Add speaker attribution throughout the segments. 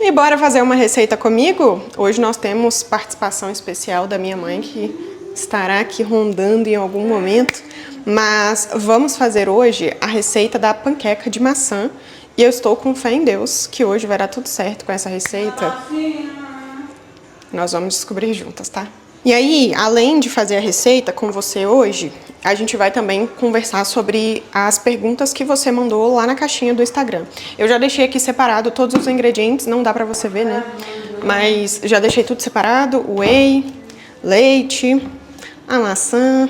Speaker 1: E bora fazer uma receita comigo? Hoje nós temos participação especial da minha mãe, que estará aqui rondando em algum momento. Mas vamos fazer hoje a receita da panqueca de maçã. E eu estou com fé em Deus que hoje vai dar tudo certo com essa receita. Nós vamos descobrir juntas, tá? E aí, além de fazer a receita com você hoje, a gente vai também conversar sobre as perguntas que você mandou lá na caixinha do Instagram. Eu já deixei aqui separado todos os ingredientes, não dá pra você ver, né? Mas já deixei tudo separado: whey, leite, a maçã,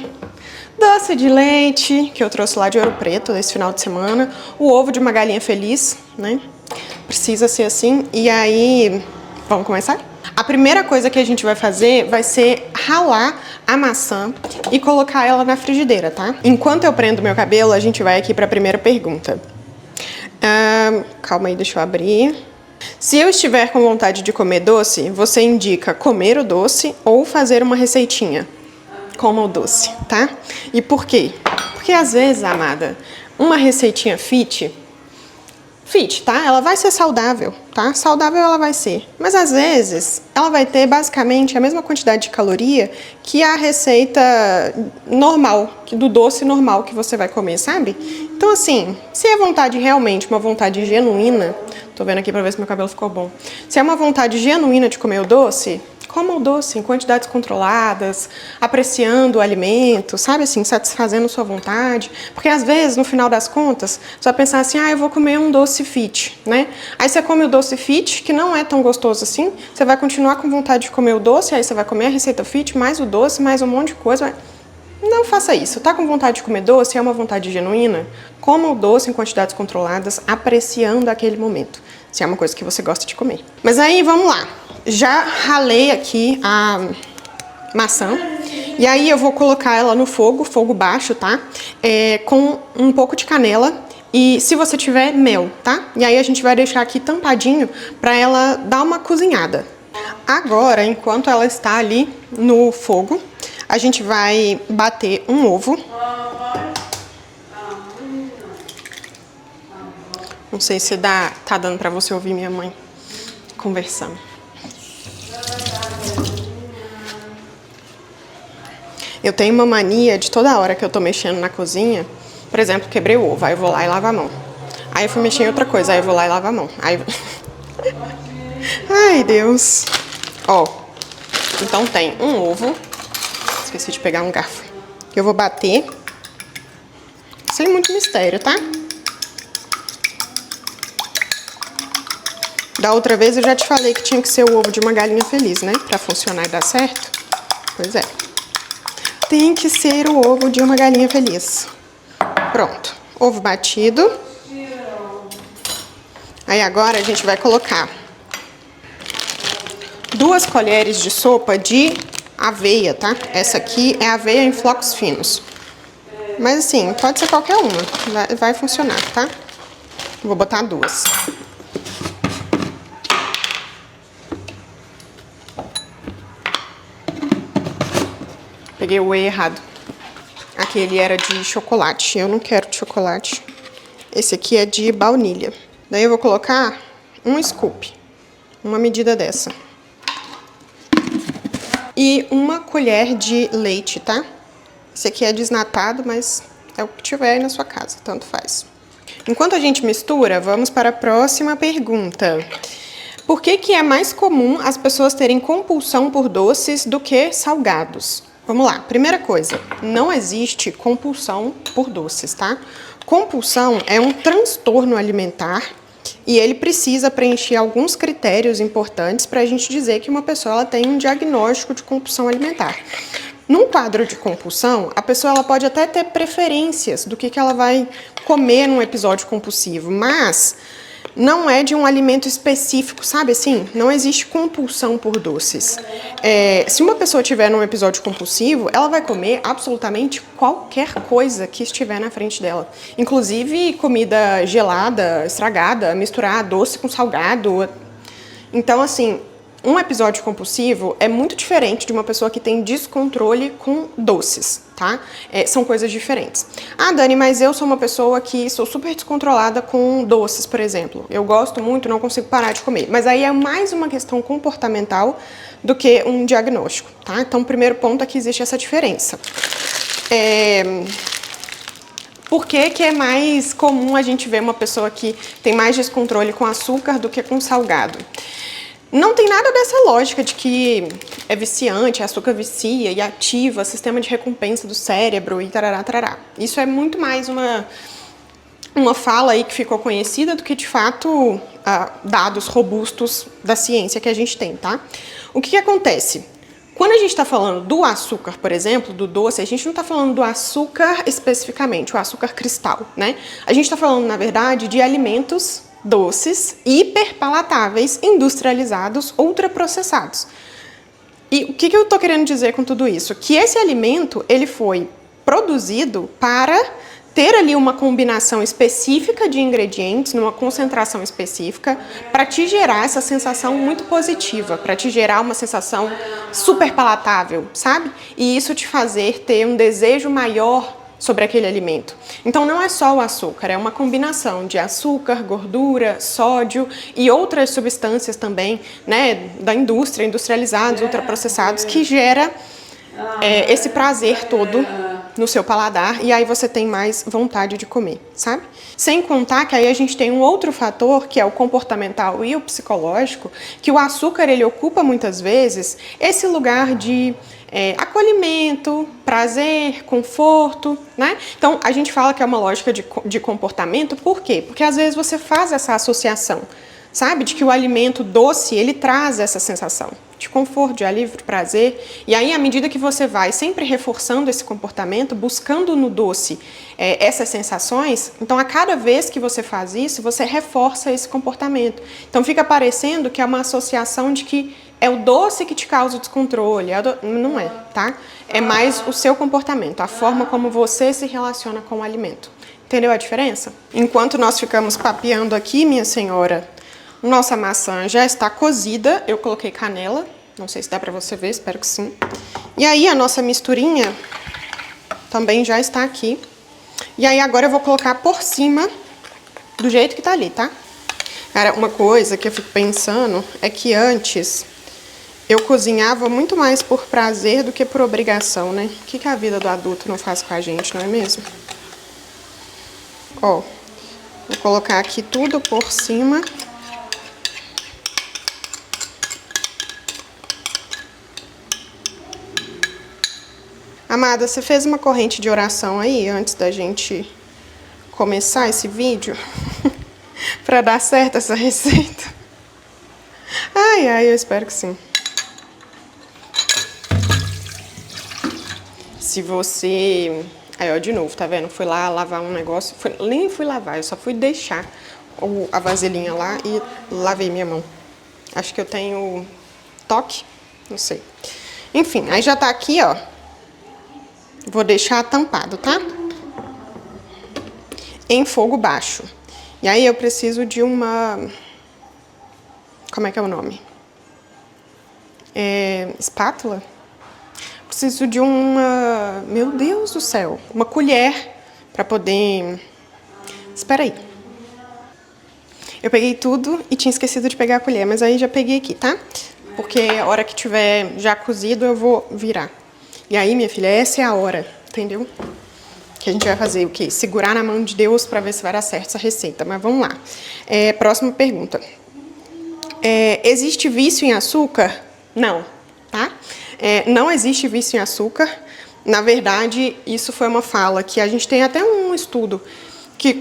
Speaker 1: doce de leite, que eu trouxe lá de Ouro Preto esse final de semana, o ovo de uma galinha feliz, né? Precisa ser assim. E aí, vamos começar? A primeira coisa que a gente vai fazer vai ser ralar a maçã e colocar ela na frigideira, tá? Enquanto eu prendo meu cabelo, a gente vai aqui para a primeira pergunta. Calma aí, deixa eu abrir. Se eu estiver com vontade de comer doce, você indica comer o doce ou fazer uma receitinha? Coma o doce, tá? E por quê? Porque às vezes, amada, uma receitinha fit, tá? Ela vai ser saudável, tá? Saudável ela vai ser. Mas às vezes ela vai ter basicamente a mesma quantidade de caloria que a receita normal, do doce normal que você vai comer, sabe? Então assim, se é vontade realmente, uma vontade genuína, tô vendo aqui pra ver se meu cabelo ficou bom. Se é uma vontade genuína de comer o doce, coma o doce em quantidades controladas, apreciando o alimento, sabe assim, satisfazendo sua vontade. Porque às vezes, no final das contas, você vai pensar assim, eu vou comer um doce fit, né? Aí você come o doce fit, que não é tão gostoso assim, você vai continuar com vontade de comer o doce, aí você vai comer a receita fit, mais o doce, mais um monte de coisa. Não faça isso. Tá com vontade de comer doce, é uma vontade genuína? Coma o doce em quantidades controladas, apreciando aquele momento, se é uma coisa que você gosta de comer. Mas aí, vamos lá. Já ralei aqui a maçã e aí eu vou colocar ela no fogo baixo, tá? Com um pouco de canela e, se você tiver, mel, tá? E aí a gente vai deixar aqui tampadinho pra ela dar uma cozinhada. Agora, enquanto ela está ali no fogo, a gente vai bater um ovo. Não sei se tá dando pra você ouvir minha mãe conversando. Eu tenho uma mania de toda hora que eu tô mexendo na cozinha, por exemplo, quebrei o ovo, aí eu vou lá e lavo a mão. Aí eu fui mexer em outra coisa, aí eu vou lá e lavo a mão. Aí... Ai, Deus. Ó, então tem um ovo, esqueci de pegar um garfo, que eu vou bater, sem muito mistério, tá? Da outra vez eu já te falei que tinha que ser o ovo de uma galinha feliz, né? Pra funcionar e dar certo. Pois é. Tem que ser o ovo de uma galinha feliz. Pronto. Ovo batido. Aí agora a gente vai colocar 2 colheres de sopa de aveia, tá? Essa aqui é aveia em flocos finos. Mas assim, pode ser qualquer uma. Vai funcionar, tá? Vou botar 2. Peguei o whey errado. Aquele era de chocolate. Eu não quero de chocolate. Esse aqui é de baunilha. Daí eu vou colocar um scoop. Uma medida dessa. E uma colher de leite, tá? Esse aqui é desnatado, mas é o que tiver aí na sua casa. Tanto faz. Enquanto a gente mistura, vamos para a próxima pergunta. Por que é mais comum as pessoas terem compulsão por doces do que salgados? Vamos lá, primeira coisa, não existe compulsão por doces, tá? Compulsão é um transtorno alimentar e ele precisa preencher alguns critérios importantes para a gente dizer que uma pessoa ela tem um diagnóstico de compulsão alimentar. Num quadro de compulsão, a pessoa ela pode até ter preferências do que ela vai comer num episódio compulsivo, mas não é de um alimento específico, sabe assim? Não existe compulsão por doces. Se uma pessoa tiver num episódio compulsivo, ela vai comer absolutamente qualquer coisa que estiver na frente dela. Inclusive comida gelada, estragada, misturar doce com salgado. Então, assim, um episódio compulsivo é muito diferente de uma pessoa que tem descontrole com doces, tá? São coisas diferentes. Ah, Dani, mas eu sou uma pessoa que sou super descontrolada com doces, por exemplo. Eu gosto muito, não consigo parar de comer. Mas aí é mais uma questão comportamental do que um diagnóstico, tá? Então, o primeiro ponto é que existe essa diferença. Por que é mais comum a gente ver uma pessoa que tem mais descontrole com açúcar do que com salgado? Não tem nada dessa lógica de que é viciante, açúcar vicia e ativa o sistema de recompensa do cérebro e tarará, tarará. Isso é muito mais uma fala aí que ficou conhecida do que, de fato, dados robustos da ciência que a gente tem, tá? O que acontece? Quando a gente está falando do açúcar, por exemplo, do doce, a gente não está falando do açúcar especificamente, o açúcar cristal, né? A gente está falando, na verdade, de alimentos doces, hiperpalatáveis, industrializados, ultraprocessados. E o que eu estou querendo dizer com tudo isso? Que esse alimento, ele foi produzido para ter ali uma combinação específica de ingredientes, numa concentração específica, para te gerar essa sensação muito positiva, para te gerar uma sensação super palatável, sabe? E isso te fazer ter um desejo maior sobre aquele alimento. Então não é só o açúcar, é uma combinação de açúcar, gordura, sódio e outras substâncias também, né, da indústria, industrializados, ultraprocessados, que gera esse prazer todo no seu paladar, e aí você tem mais vontade de comer, sabe? Sem contar que aí a gente tem um outro fator, que é o comportamental e o psicológico, que o açúcar, ele ocupa muitas vezes esse lugar de acolhimento, prazer, conforto, né? Então, a gente fala que é uma lógica de comportamento, por quê? Porque às vezes você faz essa associação, sabe? De que o alimento doce, ele traz essa sensação de conforto, de alívio, de prazer. E aí, à medida que você vai sempre reforçando esse comportamento, buscando no doce essas sensações, então a cada vez que você faz isso, você reforça esse comportamento. Então fica parecendo que é uma associação de que é o doce que te causa o descontrole. Não é, tá? É mais o seu comportamento, a forma como você se relaciona com o alimento. Entendeu a diferença? Enquanto nós ficamos papeando aqui, minha senhora, nossa maçã já está cozida, eu coloquei canela, não sei se dá pra você ver, espero que sim. E aí a nossa misturinha também já está aqui. E aí agora eu vou colocar por cima do jeito que tá ali, tá? Cara, uma coisa que eu fico pensando é que antes eu cozinhava muito mais por prazer do que por obrigação, né? O que a vida do adulto não faz com a gente, não é mesmo? Ó, vou colocar aqui tudo por cima. Amada, você fez uma corrente de oração aí antes da gente começar esse vídeo? Pra dar certo essa receita? Ai, eu espero que sim. Se você... Aí, ó, de novo, tá vendo? Fui lá lavar um negócio, nem fui lavar, eu só fui deixar a vasilhinha lá e lavei minha mão. Acho que eu tenho toque, não sei. Enfim, aí já tá aqui, ó. Vou deixar tampado, tá? Em fogo baixo. E aí eu preciso de uma... Como é que é o nome? Espátula? Preciso de uma... Meu Deus do céu! Uma colher pra poder... Espera aí. Eu peguei tudo e tinha esquecido de pegar a colher, mas aí já peguei aqui, tá? Porque a hora que tiver já cozido eu vou virar. E aí, minha filha, essa é a hora, entendeu? Que a gente vai fazer o quê? Segurar na mão de Deus para ver se vai dar certo essa receita. Mas vamos lá. Próxima pergunta. Existe vício em açúcar? Não, tá? Não existe vício em açúcar. Na verdade, isso foi uma fala que a gente tem até um estudo que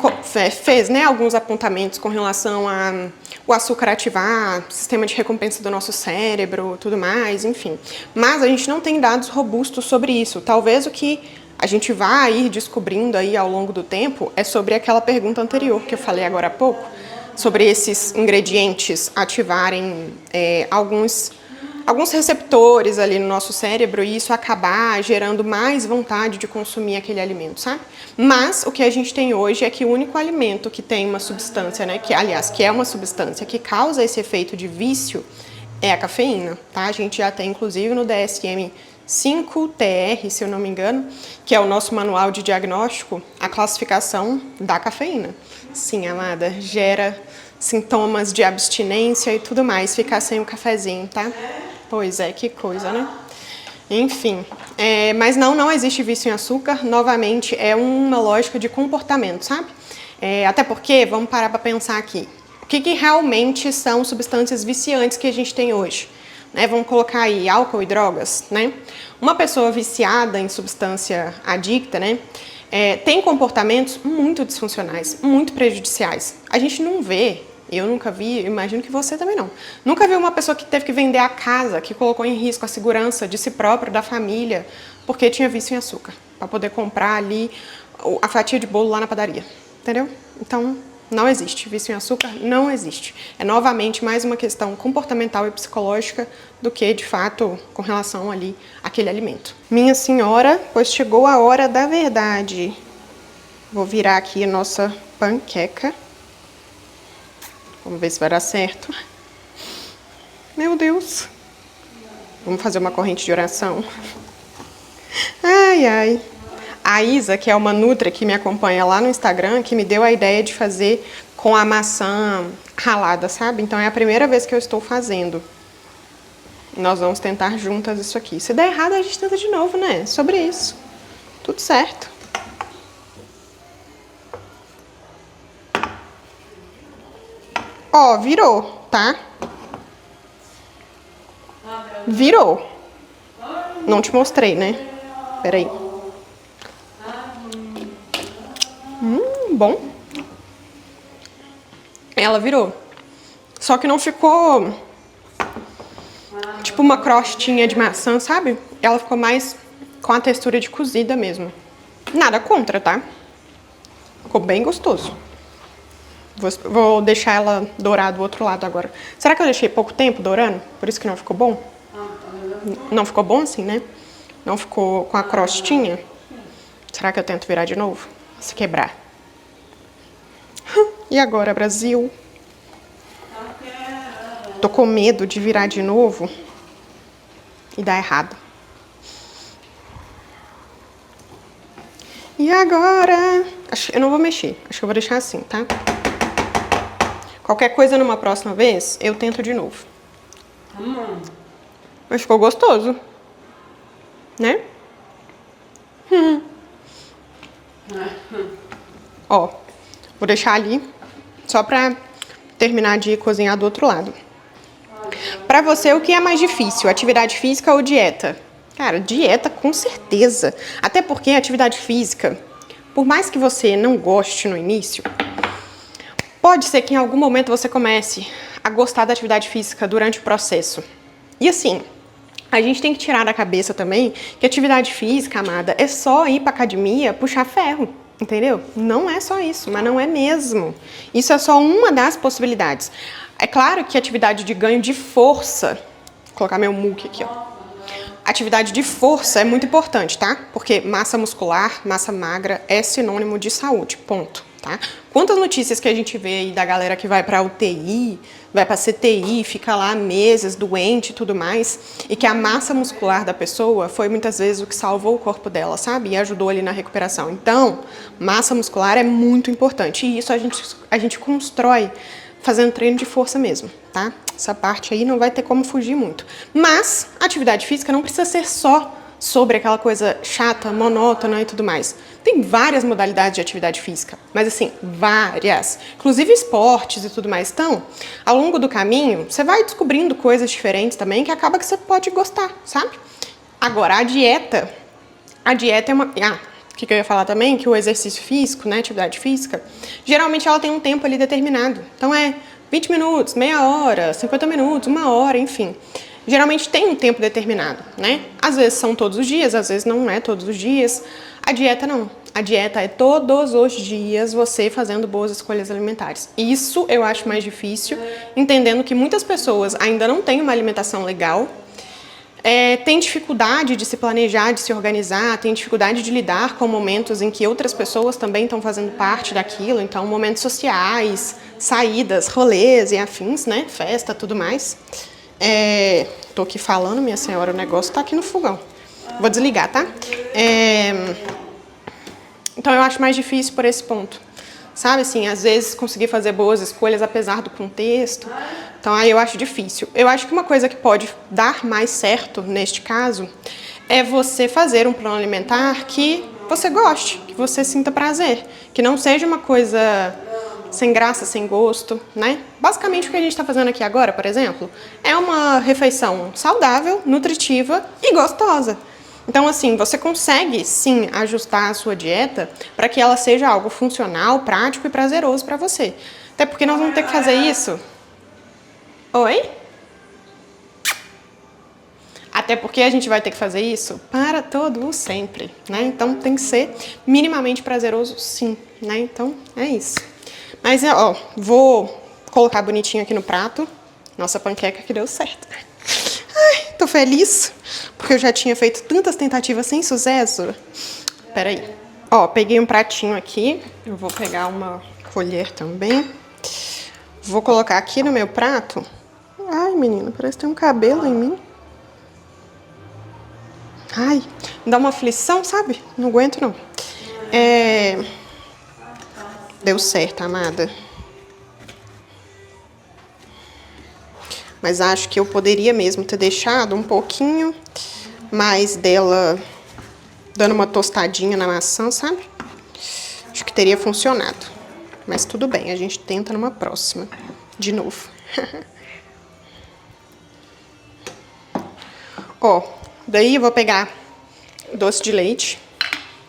Speaker 1: fez, né, alguns apontamentos com relação ao açúcar ativar, sistema de recompensa do nosso cérebro, tudo mais, enfim. Mas a gente não tem dados robustos sobre isso. Talvez o que a gente vai ir descobrindo aí ao longo do tempo é sobre aquela pergunta anterior que eu falei agora há pouco, sobre esses ingredientes ativarem alguns receptores ali no nosso cérebro e isso acabar gerando mais vontade de consumir aquele alimento, sabe? Mas o que a gente tem hoje é que o único alimento que tem uma substância, né, que é uma substância que causa esse efeito de vício, é a cafeína, tá? A gente já tem, inclusive, no DSM-5-TR, se eu não me engano, que é o nosso manual de diagnóstico, a classificação da cafeína. Sim, amada, gera sintomas de abstinência e tudo mais, ficar sem o cafezinho, tá? Pois é, que coisa, né? Enfim, mas não existe vício em açúcar, novamente, é uma lógica de comportamento, sabe? Até porque, vamos parar para pensar aqui, o que realmente são substâncias viciantes que a gente tem hoje? Né? Vamos colocar aí álcool e drogas, né? Uma pessoa viciada em substância adicta, né? Tem comportamentos muito disfuncionais, muito prejudiciais. A gente não vê, eu nunca vi, imagino que você também não. Nunca vi uma pessoa que teve que vender a casa, que colocou em risco a segurança de si próprio, da família, porque tinha vício em açúcar, para poder comprar ali a fatia de bolo lá na padaria, entendeu? Então, não existe. Vício em açúcar não existe. É novamente mais uma questão comportamental e psicológica do que, de fato, com relação ali àquele alimento. Minha senhora, pois chegou a hora da verdade. Vou virar aqui a nossa panqueca. Vamos ver se vai dar certo. Meu Deus. Vamos fazer uma corrente de oração. Ai, ai. A Isa, que é uma Nutri que me acompanha lá no Instagram, que me deu a ideia de fazer com a maçã ralada, sabe? Então é a primeira vez que eu estou fazendo. Nós vamos tentar juntas isso aqui. Se der errado, a gente tenta de novo, né? Sobre isso. Tudo certo. Ó, virou, tá? Virou. Não te mostrei, né? Peraí. Bom. Ela virou. Só que não ficou tipo uma crostinha de maçã, sabe? Ela ficou mais com a textura de cozida mesmo. Nada contra, tá? Ficou bem gostoso. Vou deixar ela dourar do outro lado agora. Será que eu deixei pouco tempo dourando? Por isso que não ficou bom? Não ficou bom assim, né? Não ficou com a crostinha? Será que eu tento virar de novo? Se quebrar. E agora, Brasil? Tô com medo de virar de novo e dar errado. E agora? Eu não vou mexer. Acho que eu vou deixar assim, tá? Qualquer coisa numa próxima vez, eu tento de novo. Mas ficou gostoso. Né? Ó, vou deixar ali só pra terminar de cozinhar do outro lado. Pra você, o que é mais difícil? Atividade física ou dieta? Cara, dieta com certeza. Até porque a atividade física, por mais que você não goste no início, pode ser que em algum momento você comece a gostar da atividade física durante o processo. E assim, a gente tem que tirar da cabeça também que atividade física, amada, é só ir pra academia, puxar ferro, entendeu? Não é só isso, mas não é mesmo. Isso é só uma das possibilidades. É claro que atividade de ganho de força, vou colocar meu muque aqui, ó. Atividade de força é muito importante, tá? Porque massa muscular, massa magra é sinônimo de saúde, ponto, tá? Quantas notícias que a gente vê aí da galera que vai pra UTI, vai pra CTI, fica lá meses doente e tudo mais, e que a massa muscular da pessoa foi muitas vezes o que salvou o corpo dela, sabe? E ajudou ali na recuperação. Então, massa muscular é muito importante e isso a gente constrói fazendo treino de força mesmo, tá? Essa parte aí não vai ter como fugir muito. Mas a atividade física não precisa ser só sobre aquela coisa chata, monótona e tudo mais. Tem várias modalidades de atividade física, mas assim, várias. Inclusive esportes e tudo mais. Então, ao longo do caminho, você vai descobrindo coisas diferentes também que acaba que você pode gostar, sabe? Agora, a dieta é uma... O que eu ia falar também? Que o exercício físico, né, atividade física, geralmente ela tem um tempo ali determinado. Então é 20 minutos, meia hora, 50 minutos, uma hora, enfim. Geralmente tem um tempo determinado, né? Às vezes são todos os dias, às vezes não é todos os dias. A dieta não. A dieta é todos os dias você fazendo boas escolhas alimentares. Isso eu acho mais difícil, entendendo que muitas pessoas ainda não têm uma alimentação legal, tem dificuldade de se planejar, de se organizar, tem dificuldade de lidar com momentos em que outras pessoas também estão fazendo parte daquilo, então momentos sociais, saídas, rolês e afins, né, festa, tudo mais. Tô aqui falando, minha senhora, o negócio tá aqui no fogão. Vou desligar, tá? Então eu acho mais difícil por esse ponto. Sabe, assim, às vezes conseguir fazer boas escolhas apesar do contexto. Então aí eu acho difícil. Eu acho que uma coisa que pode dar mais certo neste caso é você fazer um plano alimentar que você goste, que você sinta prazer, que não seja uma coisa sem graça, sem gosto, né? Basicamente o que a gente está fazendo aqui agora, por exemplo, é uma refeição saudável, nutritiva e gostosa. Então, assim, você consegue, sim, ajustar a sua dieta para que ela seja algo funcional, prático e prazeroso para você. Até porque nós vamos ter que fazer isso. Oi? Até porque a gente vai ter que fazer isso para todo o sempre, né? Então, tem que ser minimamente prazeroso, sim, né? Então, é isso. Mas, ó, vou colocar bonitinho aqui no prato. Nossa panqueca que deu certo. Ai, tô feliz, porque eu já tinha feito tantas tentativas sem sucesso. Peraí. Ó, peguei um pratinho aqui. Eu vou pegar uma colher também. Vou colocar aqui no meu prato. Ai, menina, parece que tem um cabelo em mim. Ai, dá uma aflição, sabe? Não aguento, não. Deu certo, amada. Mas acho que eu poderia mesmo ter deixado um pouquinho mais dela dando uma tostadinha na maçã, sabe? Acho que teria funcionado. Mas tudo bem, a gente tenta numa próxima. De novo. Ó, daí eu vou pegar doce de leite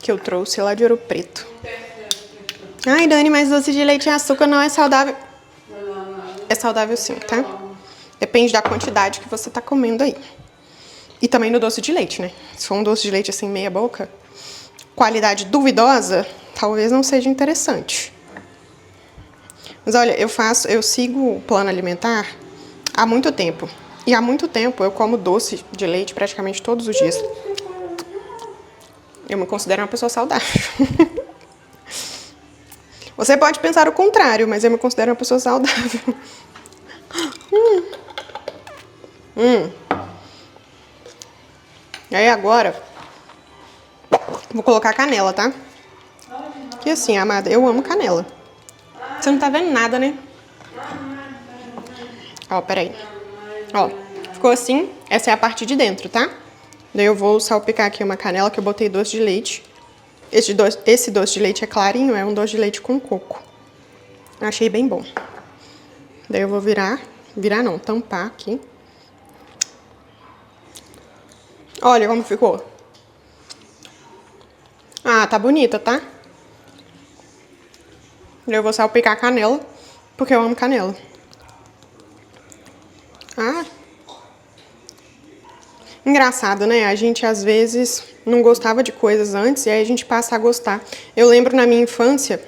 Speaker 1: que eu trouxe lá de Ouro Preto. Ai, Dani, mas doce de leite e açúcar não é saudável. É saudável sim, tá? Depende da quantidade que você tá comendo aí. E também do doce de leite, né? Se for um doce de leite assim, meia boca, qualidade duvidosa, talvez não seja interessante. Mas olha, eu sigo o plano alimentar há muito tempo. E há muito tempo eu como doce de leite praticamente todos os dias. Eu me considero uma pessoa saudável. Você pode pensar o contrário, mas eu me considero uma pessoa saudável. E aí agora, vou colocar canela, tá? Que assim, amada, eu amo canela. Você não tá vendo nada, né? Ó, peraí. Ó, ficou assim. Essa é a parte de dentro, tá? Daí eu vou salpicar aqui uma canela que eu botei doce de leite. Esse doce de leite é clarinho, é um doce de leite com coco. Achei bem bom. Daí eu vou tampar aqui. Olha como ficou. Ah, tá bonita, tá? Eu vou salpicar canela, porque eu amo canela. Ah. Engraçado, né? A gente, às vezes, não gostava de coisas antes e aí a gente passa a gostar. Eu lembro na minha infância,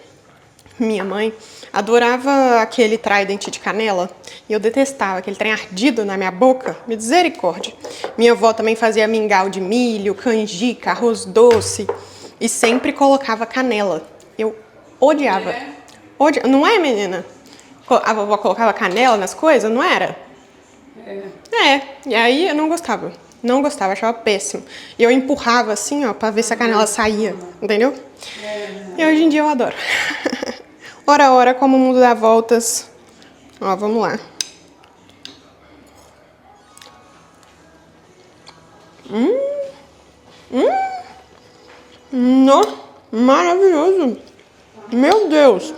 Speaker 1: minha mãe adorava aquele Trident de canela e eu detestava aquele trem ardido na minha boca. Misericórdia. Minha avó também fazia mingau de milho, canjica, arroz doce e sempre colocava canela. Eu odiava. Não é, menina? A vovó colocava canela nas coisas, não era? E aí eu não gostava. Não gostava, achava péssimo. E eu empurrava assim, ó, pra ver se a canela saía, entendeu? E hoje em dia eu adoro. Ora, ora, como o mundo dá voltas. Ó, vamos lá. Maravilhoso. Meu Deus.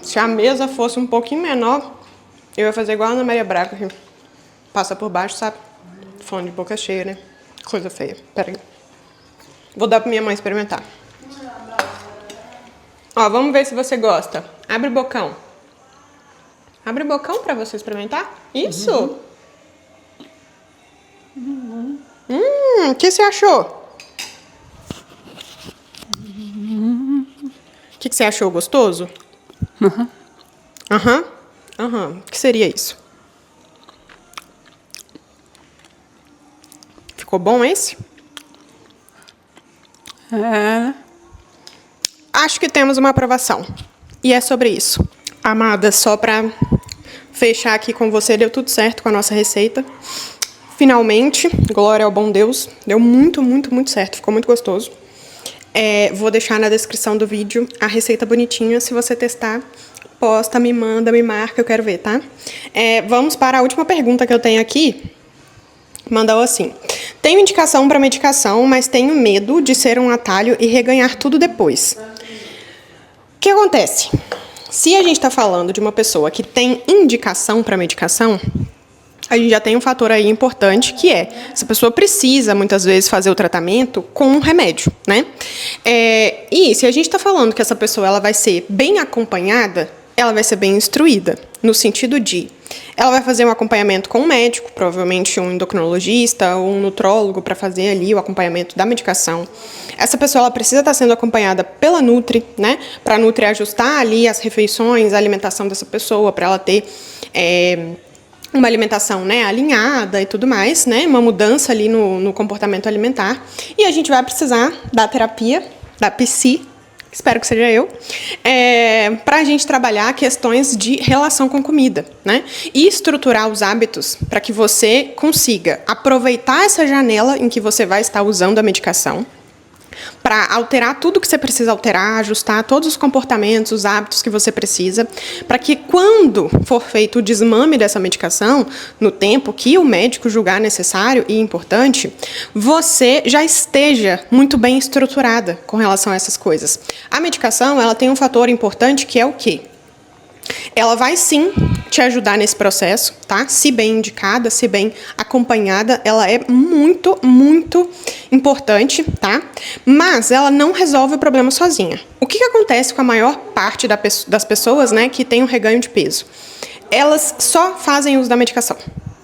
Speaker 1: Se a mesa fosse um pouquinho menor, eu ia fazer igual a Ana Maria Braga, que passa por baixo, sabe? Fone de boca cheia, né? Coisa feia. Pera aí. Vou dar pra minha mãe experimentar. Ó, vamos ver se você gosta. Abre o bocão. Abre o bocão pra você experimentar. Isso! O que você achou? O que você achou? Gostoso? Aham. O que seria isso? Ficou bom esse? Acho que temos uma aprovação. E é sobre isso. Amada, só pra fechar aqui com você, deu tudo certo com a nossa receita. Finalmente, glória ao bom Deus, deu muito, muito, muito certo, ficou muito gostoso. Vou deixar na descrição do vídeo a receita bonitinha, se você testar, posta, me manda, me marca, eu quero ver, tá? Vamos para a última pergunta que eu tenho aqui. Mandou assim: tenho indicação para medicação, mas tenho medo de ser um atalho e reganhar tudo depois. O que acontece? Se a gente está falando de uma pessoa que tem indicação para medicação, a gente já tem um fator aí importante, que essa pessoa precisa, muitas vezes, fazer o tratamento com um remédio, né? E se a gente está falando que essa pessoa ela vai ser bem acompanhada, ela vai ser bem instruída, no sentido de ela vai fazer um acompanhamento com um médico, provavelmente um endocrinologista ou um nutrólogo para fazer ali o acompanhamento da medicação. Essa pessoa ela precisa estar sendo acompanhada pela Nutri, né? Para a Nutri ajustar ali as refeições, a alimentação dessa pessoa, para ela ter uma alimentação, né, alinhada e tudo mais, né? Uma mudança ali no comportamento alimentar. E a gente vai precisar da terapia, da psi, espero que seja eu, para a gente trabalhar questões de relação com comida, né? E estruturar os hábitos para que você consiga aproveitar essa janela em que você vai estar usando a medicação, para alterar tudo que você precisa alterar, ajustar todos os comportamentos, os hábitos que você precisa, para que quando for feito o desmame dessa medicação, no tempo que o médico julgar necessário e importante, você já esteja muito bem estruturada com relação a essas coisas. A medicação, ela tem um fator importante que é o quê? Ela vai sim te ajudar nesse processo, tá? Se bem indicada, se bem acompanhada, ela é muito, muito importante, tá? Mas ela não resolve o problema sozinha. O que acontece com a maior parte das pessoas, né, que tem um reganho de peso? Elas só fazem uso da medicação.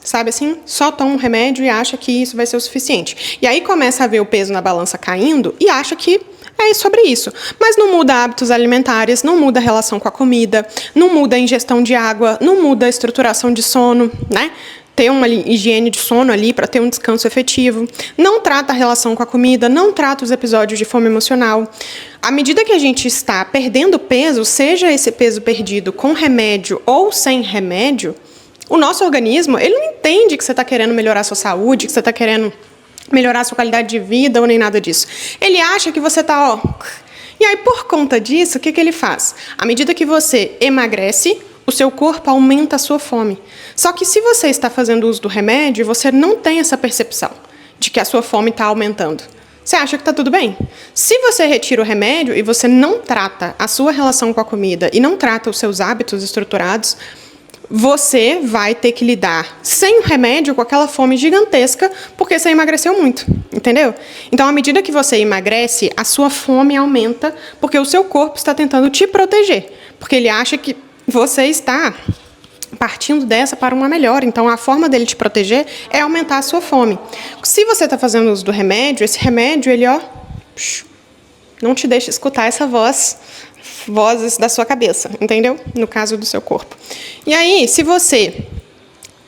Speaker 1: Sabe assim? Só toma um remédio e acha que isso vai ser o suficiente. E aí começa a ver o peso na balança caindo e acha que é sobre isso. Mas não muda hábitos alimentares, não muda a relação com a comida, não muda a ingestão de água, não muda a estruturação de sono, né? Ter uma higiene de sono ali para ter um descanso efetivo. Não trata a relação com a comida, não trata os episódios de fome emocional. À medida que a gente está perdendo peso, seja esse peso perdido com remédio ou sem remédio, o nosso organismo, ele não entende que você está querendo melhorar a sua saúde, que você está querendo melhorar a sua qualidade de vida ou nem nada disso. Ele acha que você está, E aí, por conta disso, o que ele faz? À medida que você emagrece, o seu corpo aumenta a sua fome. Só que se você está fazendo uso do remédio, você não tem essa percepção de que a sua fome está aumentando. Você acha que está tudo bem? Se você retira o remédio e você não trata a sua relação com a comida e não trata os seus hábitos estruturados, você vai ter que lidar sem o remédio com aquela fome gigantesca porque você emagreceu muito, entendeu? Então, à medida que você emagrece, a sua fome aumenta porque o seu corpo está tentando te proteger, porque ele acha que você está partindo dessa para uma melhor. Então, a forma dele te proteger é aumentar a sua fome. Se você está fazendo uso do remédio, esse remédio, ele, não te deixa escutar essa vozes da sua cabeça, entendeu? No caso do seu corpo. E aí, se você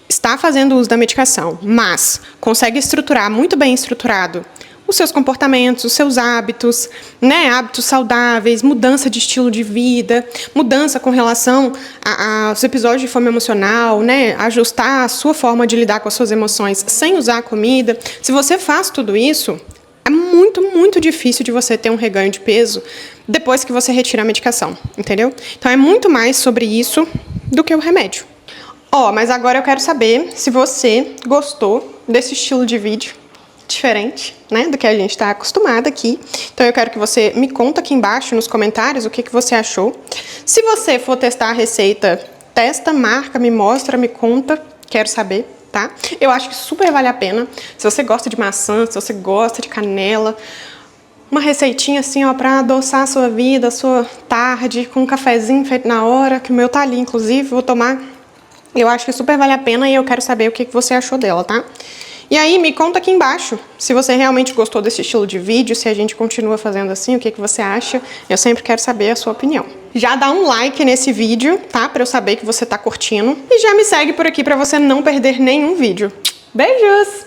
Speaker 1: está fazendo uso da medicação, mas consegue estruturar, muito bem estruturado, os seus comportamentos, os seus hábitos, né? Hábitos saudáveis, mudança de estilo de vida, mudança com relação aos episódios de fome emocional, né? Ajustar a sua forma de lidar com as suas emoções sem usar a comida. Se você faz tudo isso, é muito, muito difícil de você ter um reganho de peso depois que você retira a medicação, entendeu? Então, é muito mais sobre isso do que o remédio. Mas agora eu quero saber se você gostou desse estilo de vídeo diferente, né, do que a gente está acostumado aqui. Então, eu quero que você me conta aqui embaixo nos comentários o que você achou. Se você for testar a receita, testa, marca, me mostra, me conta, quero saber. Tá? Eu acho que super vale a pena. Se você gosta de maçã, se você gosta de canela, uma receitinha assim, para adoçar a sua vida, a sua tarde, com um cafezinho feito na hora, que o meu tá ali, inclusive, vou tomar. Eu acho que super vale a pena e eu quero saber o que você achou dela, tá? E aí, me conta aqui embaixo se você realmente gostou desse estilo de vídeo, se a gente continua fazendo assim, o que você acha. Eu sempre quero saber a sua opinião. Já dá um like nesse vídeo, tá? Pra eu saber que você tá curtindo. E já me segue por aqui pra você não perder nenhum vídeo. Beijos!